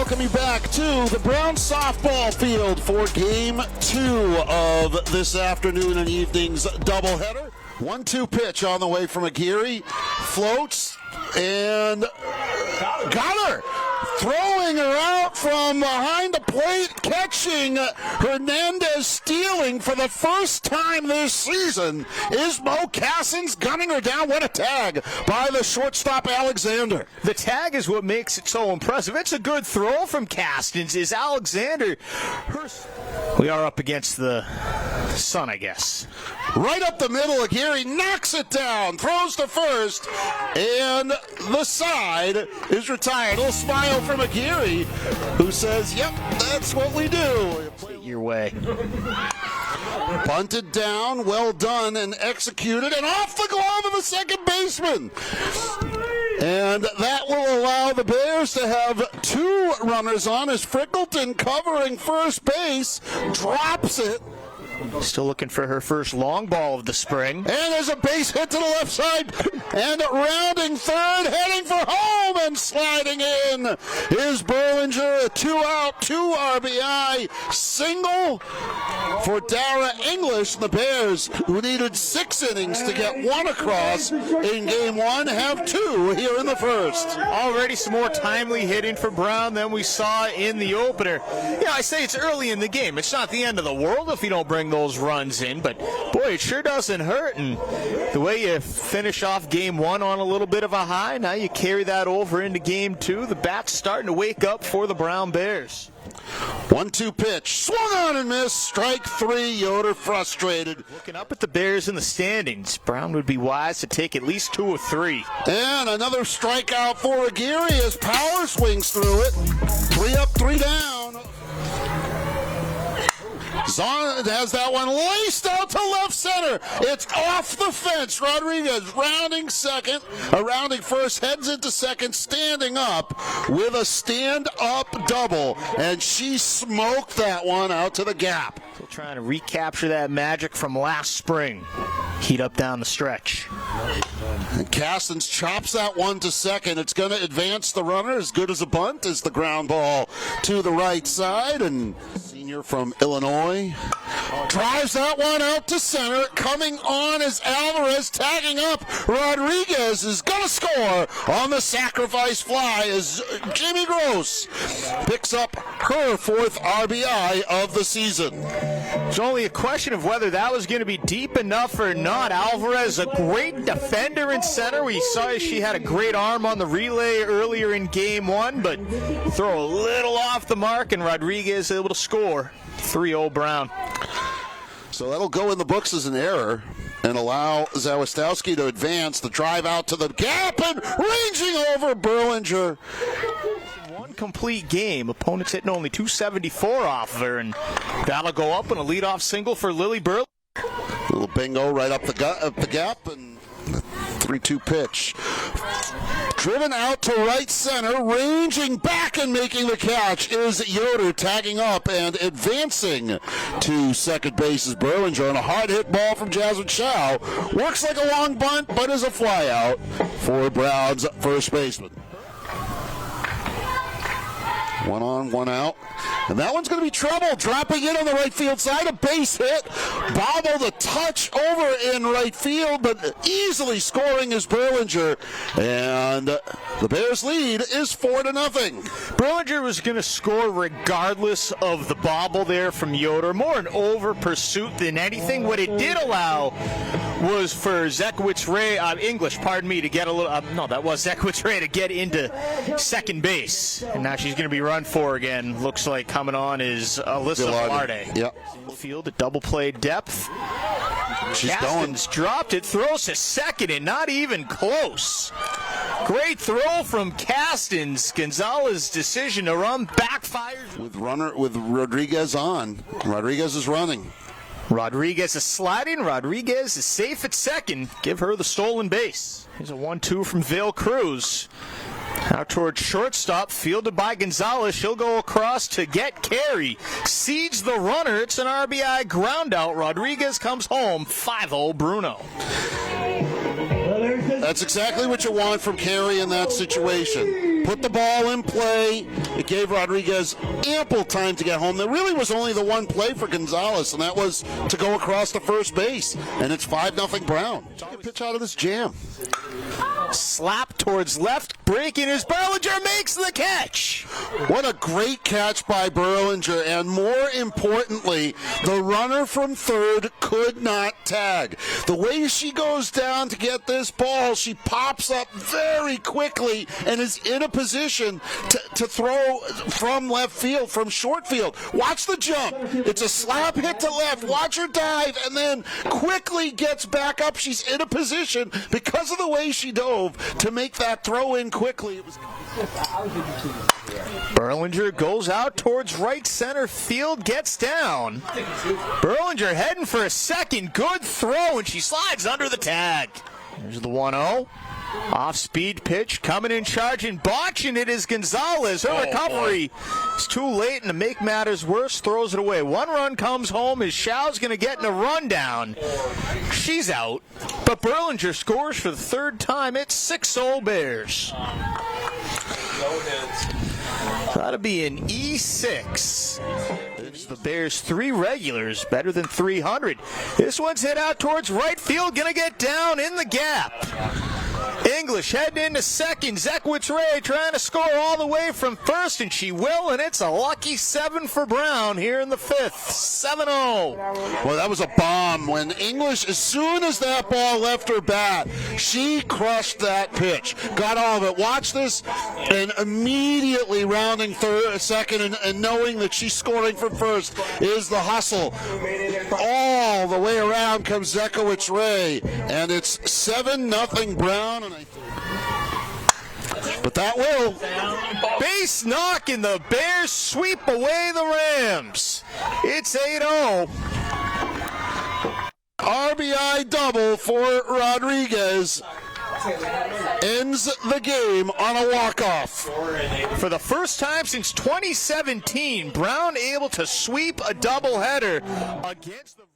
welcome you back to the Brown softball field for Game 2 of this afternoon and evening's doubleheader. 1-2 pitch on the way from Aguirre. Floats and got her. Throwing her out from behind the plate, catching Hernandez stealing for the first time this season is Mo Cassins gunning her down. What a tag by the shortstop Alexander. The tag is what makes it so impressive. It's a good throw from Cassins. Is Alexander. We are up against the sun, I guess. Right up the middle, Aguirre knocks it down, throws to first, and the side is retired. A little smile from Aguirre, who says, yep, that's what we do. Your way. Bunted down, well done and executed, and off the glove of the second baseman. And that will allow the Bears to have 2 runners on as Frickleton, covering first base, drops it. Still looking for her first long ball of the spring. And there's a base hit to the left side. And rounding third, heading for home and sliding in is Berlinger. A 2-out, 2 RBI single for Dara English. The Bears, who needed 6 innings to get 1 across in Game 1, have 2 here in the first. Already some more timely hitting for Brown than we saw in the opener. Yeah, I say it's early in the game. It's not the end of the world if you don't bring those runs in, but boy, it sure doesn't hurt. And the way you finish off Game 1 on a little bit of a high, now you carry that over into Game 2. The bat's starting to wake up for the Brown Bears. 1-2 pitch, swung on and missed, strike 3. Yoder frustrated. Looking up at the Bears in the standings, Brown would be wise to take at least 2 or 3. And another strikeout for Aguirre as Power swings through it. 3 up, 3 down. Zahn has that one laced out to left center. It's off the fence. Rodriguez rounding first, heads into second, standing up with a stand-up double, and she smoked that one out to the gap. Still trying to recapture that magic from last spring. Heat up down the stretch. And Cassins chops that one to second. It's going to advance the runner as good as a bunt as the ground ball to the right side. And senior from Illinois drives that one out to center. Coming on is Alvarez tagging up. Rodriguez is going to score on the sacrifice fly as Jimmy Gross picks up her 4th RBI of the season. It's only a question of whether that was going to be deep enough or not. Alvarez, a great defender in center. We saw she had a great arm on the relay earlier in Game 1, but throw a little off the mark, and Rodriguez able to score. 3-0 Brown. So that'll go in the books as an error and allow Zawistowski to advance. The drive out to the gap and ranging over Berlinger. One complete game. Opponents hitting only 274 off of her, and that'll go up in a leadoff single for Lily Berlinger. Little bingo right up the gap, and 3-2 pitch. Driven out to right center, ranging back and making the catch is Yoder, tagging up and advancing to second base is Berlinger, and a hard hit ball from Jasmine Chow. Works like a long bunt, but is a fly out for Brown's first baseman. 1 on, 1 out. And that one's going to be trouble. Dropping in on the right field side. A base hit. Bobbled a touch over in right field, but easily scoring is Berlinger. And the Bears' lead is 4-0. Berlinger was going to score regardless of the bobble there from Yoder. More an over pursuit than anything. What it did allow was for Zytkewicz Ray, to get a little, that was Zytkewicz Ray to get into second base. And now she's going to be run for again. Looks like coming on is Alyssa Velarde. Yep. Field at double play depth. She's Cassins dropped it, throws to second, and not even close. Great throw from Cassins. Gonzalez's decision to run backfires. With Rodriguez on. Rodriguez is running. Rodriguez is sliding. Rodriguez is safe at second. Give her the stolen base. Here's a 1-2 from Vale Cruz. Out towards shortstop, fielded by Gonzalez. She'll go across to get Carey. Seeds the runner. It's an RBI ground out. Rodriguez comes home. 5-0 Bruno. That's exactly what you want from Carey in that situation. put the ball in play. It gave Rodriguez ample time to get home. There really was only the one play for Gonzalez, and that was to go across the first base. And it's 5-0 Brown. Pitch out of this jam. Slap towards left, breaking as Berlinger makes the catch. What a great catch by Berlinger, and more importantly, the runner from third could not tag. The way she goes down to get this ball, she pops up very quickly and is in a position to throw from left field, from short field. Watch the jump. It's a slap hit to left. Watch her dive, and then quickly gets back up. She's in a position, because of the way she dove, to make that throw in quickly. Berlinger goes out towards right center field, gets down. Berlinger heading for a second. Good throw, and she slides under the tag. There's the 1-0. Off-speed pitch, coming in, charging, botching it is Gonzalez. Her recovery is too late, and to make matters worse, throws it away. One run comes home as Shaw's going to get in a rundown. She's out, but Berlinger scores for the third time. It's 6-0 Bears. That'll be an E6. It's the Bears' 3 regulars, better than 300. This one's hit out towards right field, going to get down in the gap. English heading into second. Zytkewicz Ray trying to score all the way from first, and she will, and it's a lucky 7 for Brown here in the 5th. 7-0. Well, that was a bomb. When English, as soon as that ball left her bat, she crushed that pitch. Got all of it. Watch this, and immediately rounding second and knowing that she's scoring from first is the hustle. All the way around comes Zytkewicz Ray, and it's 7-0 Brown. But that will. Base knock, and the Bears sweep away the Rams. It's 8-0. RBI double for Rodriguez. Ends the game on a walk-off. For the first time since 2017, Brown able to sweep a doubleheader against the